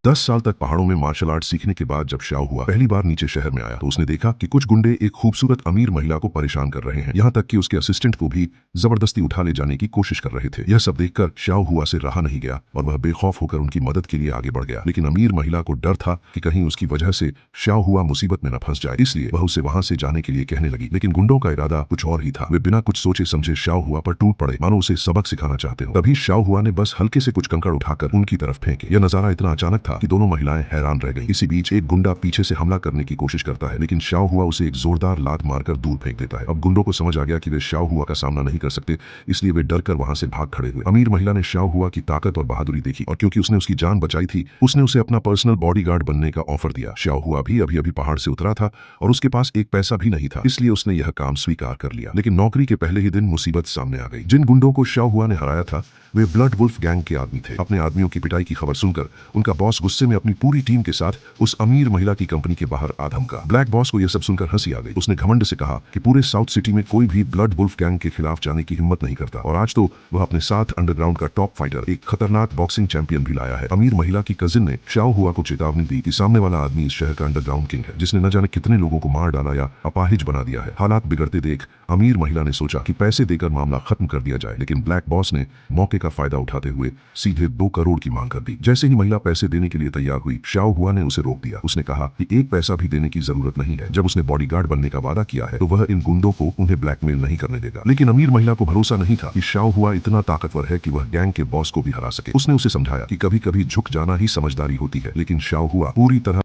10 साल तक पहाड़ों में मार्शल आर्ट सीखने के बाद जब शाओ हुआ पहली बार नीचे शहर में आया तो उसने देखा कि कुछ गुंडे एक खूबसूरत अमीर महिला को परेशान कर रहे हैं। यहाँ तक कि उसके असिस्टेंट को भी जबरदस्ती उठा ले जाने की कोशिश कर रहे थे। यह सब देखकर शाओ हुआ से रहा नहीं गया और वह बेखौफ होकर उनकी मदद के लिए आगे बढ़ गया। लेकिन अमीर महिला को डर था कि कहीं उसकी वजह से शाओ हुआ मुसीबत में न फंस जाए, इसलिए वह उसे वहां से जाने के लिए कहने लगी। लेकिन गुंडों का इरादा कुछ और ही था। वे बिना कुछ सोचे समझे शाओ हुआ पर टूट पड़े, मानो उसे सबक सिखाना चाहते हो। तभी शाओ हुआ ने बस हल्के से कुछ कंकड़ उठाकर उनकी तरफ फेंके। यह नजारा इतना अचानक था कि दोनों महिलाएं हैरान रह गईं। इसी बीच एक गुंडा पीछे से हमला करने की कोशिश करता है, लेकिन शाओ हुआ उसे एक जोरदार लात मारकर दूर फेंक देता है। अब गुंडों को समझ आ गया कि वे शाओ हुआ का सामना नहीं कर सकते, इसलिए वे डरकर वहां से भाग खड़े हुए। अमीर महिला ने शाओ हुआ की ताकत और बहादुरी देखी और क्योंकि उसने उसकी जान बचाई थी, उसने उसे अपना पर्सनल बॉडीगार्ड बनने का ऑफर दिया। शाओ हुआ भी अभी अभी पहाड़ से उतरा था और उसके पास एक पैसा भी नहीं था, इसलिए उसने यह काम स्वीकार कर लिया। लेकिन नौकरी के पहले ही दिन मुसीबत सामने आ गई। जिन गुंडों को शाओ हुआ ने हराया था वे ब्लड वुल्फ गैंग के आदमी थे। अपने आदमियों की पिटाई की खबर सुनकर उनका बॉस गुस्से में अपनी पूरी टीम के साथ उस अमीर महिला की कंपनी के बाहर आ धमका। ब्लैक बॉस को यह सब सुनकर हंसी आ गई। उसने घमंड से कहा कि पूरे साउथ सिटी में कोई भी ब्लड वुल्फ गैंग के खिलाफ जाने की हिम्मत नहीं करता और आज तो वह अपने साथ अंडरग्राउंड का टॉप फाइटर, एक खतरनाक बॉक्सिंग चैंपियन भी लाया है। अमीर महिला की कजिन ने शाओ हुआ को चेतावनी दी कि सामने वाला आदमी इस शहर का अंडरग्राउंड किंग है, जिसने न जाने कितने लोगों को मार डाला या अपाहिज बना दिया है। हालात बिगड़ते देख अमीर महिला ने सोचा कि पैसे देकर मामला खत्म कर दिया जाए, लेकिन ब्लैक बॉस ने मौके का फायदा उठाते हुए सीधे 2 करोड़ की मांग कर दी। जैसे ही महिला पैसे देने के लिए तैयार हुई, शाओ हुआ ने उसे रोक दिया। उसने कहा कि एक पैसा भी देने की जरूरत नहीं है। जब उसने बॉडीगार्ड बनने का वादा किया है तो वह इन गुंडों को उन्हें ब्लैकमेल नहीं करने देगा। लेकिन अमीर महिला को भरोसा नहीं था कि शाओ हुआ इतना ताकतवर है कि वह गैंग के बॉस को भी हरा सके। उसने उसे समझाया कि कभी कभी झुक जाना ही समझदारी होती है, लेकिन शाओ हुआ पूरी तरह